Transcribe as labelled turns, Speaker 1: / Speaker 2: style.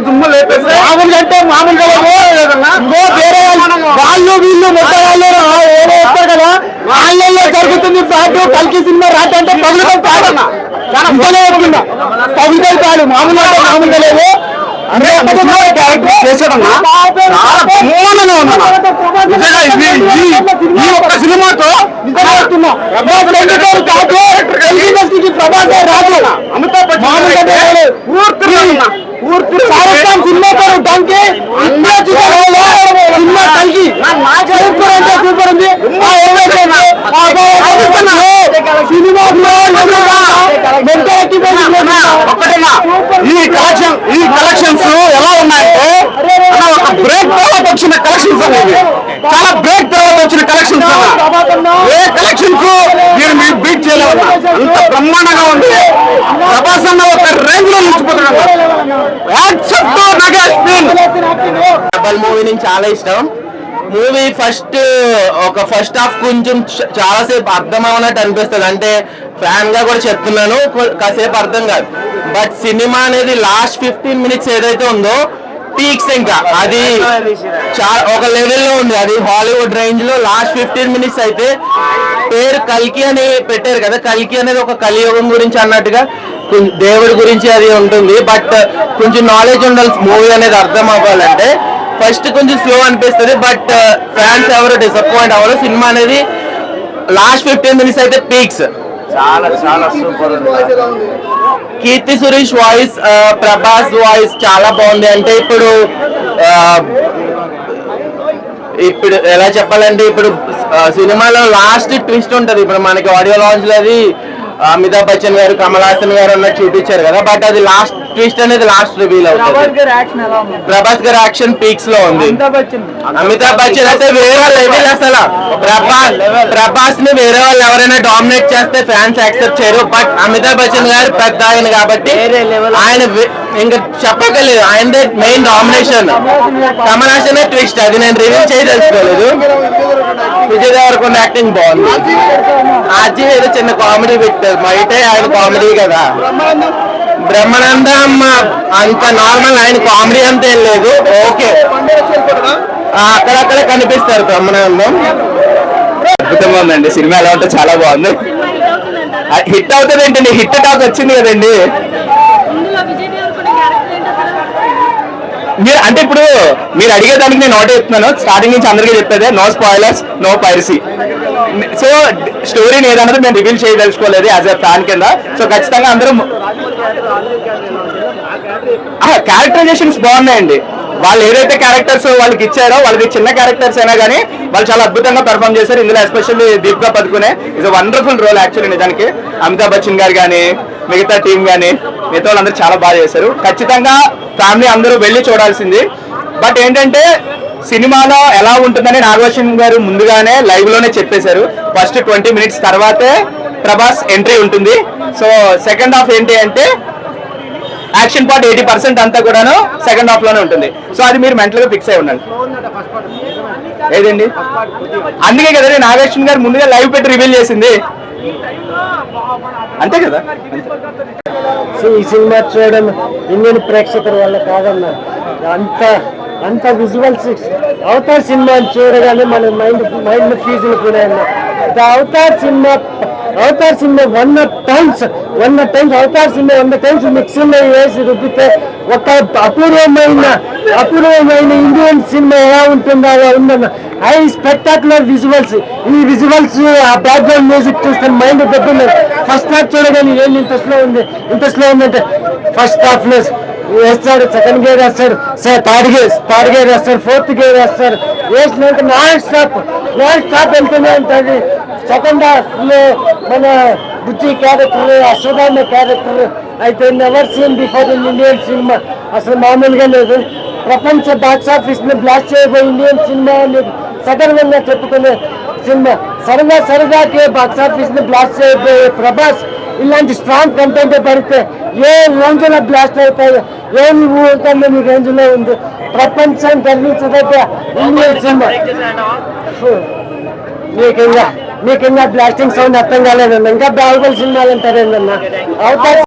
Speaker 1: దుమ్ము లేపేసి మామూలుగా అంటే మామూలుగా వేరే వాళ్ళు వీళ్ళు మొత్తం వాళ్ళు ఏదో వస్తారు కదా ఆన్లైన్ లో జరుగుతుంది ఫ్రాడ్. కల్కి సినిమా రాట్ అంటే పగులుతాయి కాదన్నా, పగులుతాయి కాదు, మామూలుగా అంటే మామూలుగా లేదు. చేశాడన్నా ఈ ఒక్క సినిమాతో ప్రభాస్ రాదు. అమితాబ్ షారుఖ్ ఖాన్ సినిమా డానికి సినిమా కలిగి సూపర్ అంటే సూపర్ ఉంది. ఈ కలెక్షన్స్ ఎలా ఉన్నాయంటే ఒక బ్రేక్ తర్వాత వచ్చిన కలెక్షన్స్ అనేవి చాలా బ్రేక్ తర్వాత వచ్చిన కలెక్షన్స్. ఏ కలెక్షన్స్ మీరు బీట్ చేయలేవు, అంత బ్రహ్మాండంగా ఉంది. ప్రభాస్ అన్న ఒక రేంజ్ లో నిలిచిపోతున్నాడు.
Speaker 2: మూవీ నుంచి చాలా ఇష్టం. మూవీ ఫస్ట్ హాఫ్ కొంచెం చాలాసేపు అర్థం అవనట్టు అనిపిస్తుంది. అంటే ఫ్యాన్ గా కూడా చెప్తున్నాను, కాసేపు అర్థం కాదు. బట్ సినిమా అనేది లాస్ట్ 15 minutes ఏదైతే ఉందో పీక్స్, ఇంకా అది చాలా ఒక లెవెల్లో ఉంది. అది హాలీవుడ్ రేంజ్ లో లాస్ట్ 15 minutes అయితే పేరు కల్కి అని పెట్టారు కదా. కల్కి అనేది ఒక కలియుగం గురించి అన్నట్టుగా దేవుడి గురించి అది ఉంటుంది. బట్ కొంచెం నాలెడ్జ్ ఉండాలి మూవీ అనేది అర్థం అవ్వాలంటే. ఫస్ట్ కొంచెం స్లో అనిపిస్తుంది, బట్ ఫ్యాన్స్ ఎవరు డిసప్పాయింట్ అవ్వరు. సినిమా అనేది లాస్ట్ 15 minutes అయితే పీక్స్.
Speaker 1: చాలా చాలా super.
Speaker 2: Keerthy Suresh voice, Prabhas voice చాలా బాగుంది. అంటే ఇప్పుడు ఎలా చెప్పాలంటే ఇప్పుడు సినిమాలో లాస్ట్ ట్విస్ట్ ఉంటది. ఇప్పుడు మనకి ఆడియో లాంచ్ లో అది అమితాబ్ బచ్చన్ గారు, కమల్ హాసన్ గారు అన్నట్టు చూపించారు కదా. బట్ అది లాస్ట్ ట్విస్ట్ అనేది లాస్ట్ రివీల్ అవుతుంది. ప్రభాస్ గారి యాక్షన్ పీక్స్ లో ఉంది. అమితాబ్ బచ్చన్ అయితే వేరే లెవెల్. అసలు ప్రభాస్ ని వేరే వాళ్ళు ఎవరైనా డామినేట్ చేస్తే ఫ్యాన్స్ యాక్సెప్ట్ చేయరు. బట్ అమితాబ్ బచ్చన్ గారు పెద్ద ఆయన కాబట్టి ఆయన ఇంకా చెప్పగలేదు, ఆయనదే main domination. Kamal Haasan twist అది నేను రివీల్ చేయదలుచుకోలేదు. విజయ్ దేవరకొండ యాక్టింగ్ బాగుంది. ఆజీ ఏదో చిన్న కామెడీ పెట్టారు, బయట ఆయన కామెడీ కదా. బ్రహ్మానందం అంత నార్మల్, ఆయన కామెడీ అంత ఏం లేదు. ఓకే, అక్కడక్కడ కనిపిస్తారు బ్రహ్మానందం.
Speaker 1: అద్భుతంగా ఉందండి సినిమా. ఎలా ఉంటే చాలా బాగుంది. హిట్ అవుతుంది ఏంటండి, హిట్ టాక్ వచ్చింది కదండి. మీరు అంటే ఇప్పుడు మీరు అడిగేదానికి నేను నోట్ చెప్తున్నాను. స్టార్టింగ్ నుంచి అందరికీ చెప్పేదే no spoilers, no piracy. So స్టోరీని ఏదన్నది మేము రివీల్ చేయదలుచుకోలేదు యాజ్ ఎ ఫ్యాన్ కింద. సో ఖచ్చితంగా అందరూ క్యారెక్టరైజేషన్స్ బాగున్నాయండి. వాళ్ళు ఏదైతే క్యారెక్టర్స్ వాళ్ళకి ఇచ్చారో, వాళ్ళకి చిన్న క్యారెక్టర్స్ అయినా కానీ వాళ్ళు చాలా అద్భుతంగా పెర్ఫామ్ చేశారు. ఇందులో especially Deepika Padukone is a wonderful role actually. నిజానికి అమితాబ్ బచ్చన్ గారు కానీ మిగతా టీం కానీ మిగతా వాళ్ళందరూ చాలా బాగా చేశారు. ఖచ్చితంగా ఫ్యామిలీ అందరూ వెళ్ళి చూడాల్సింది. బట్ ఏంటంటే సినిమాలో ఎలా ఉంటుందని నాగభూషణ్ గారు ముందుగానే లైవ్ లోనే చెప్పేశారు. ఫస్ట్ 20 minutes తర్వాతే ప్రభాస్ ఎంట్రీ ఉంటుంది. సో సెకండ్ హాఫ్ ఏంటి అంటే యాక్షన్ పార్ట్ 80% అంతా కూడాను సెకండ్ హాఫ్ లోనే ఉంటుంది. సో అది మీరు మెంటల్ గా ఫిక్స్ అయి ఉండండి. ఏదండి, అందుకే కదండి నాగభూషణ్ గారు ముందుగా లైవ్ పెట్టి రివీల్ చేసింది. అంతే కదా.
Speaker 3: ఈ సినిమా చూడడం ఇండియన్ ప్రేక్షకుల వల్ల కాదన్నా, అంత విజువల్స్ అవతార్ సినిమా చూడగానే మన మైండ్ ఫీజులు కూడా Avatar cinema 100 times Avatar cinema 100 times మిక్సీలో వేసి రుబ్బితే ఒక అపూర్వమైన ఇండియన్ సినిమా ఎలా ఉంటుందో అలా ఉందన్న. High spectacular visuals. ఈ విజువల్స్ ఆ బ్యాక్గ్రౌండ్ మ్యూజిక్ చూస్తే మైండ్ దెబ్బలు. ఫస్ట్ హాఫ్ చూడగానే ఏంటి ఇంత స్లో ఉందంటే ఫస్ట్ హాఫ్ లో వేస్తాడు, సెకండ్ గేర్ వేస్తాడు, థర్డ్ గేర్ వేస్తాడు, ఫోర్త్ గేర్ వేస్తాడు. వేసినాక నాన్ స్టాప్ వెళ్తూనే ఉంటుంది. సెకండ్ హాఫ్ లో మన బుజ్జి క్యారెక్టర్, అశ్వధామ క్యారెక్టర్ అయితే never seen before in Indian cinema. అసలు మామూలుగా లేదు. ప్రపంచ బాక్స్ ఆఫీస్ ని బ్లాస్ట్ చేయబోయే ఇండియన్ సినిమా అని సగర్వంగా చెప్పుకునే సినిమా. సరదాకే బాక్స్ ఆఫీస్ ని బ్లాస్ట్ చేయబోయే ప్రభాస్ ఇలాంటి స్ట్రాంగ్ కంటెంట్ పడితే ఏ రేంజ్ లో బ్లాస్ట్ అవుతాయో, ఏమి ఊరుతుంది మీ రేంజ్ లో ఉంది. ప్రపంచం గర్వించదగ్గ ఇండియన్ సినిమా. మీకు ఇంకా బ్లాస్టింగ్ సౌండ్ అర్థం కాలేదన్న. ఇంకా బాహుబలి సినిమాలు అంటారేందన్నా. అవతార్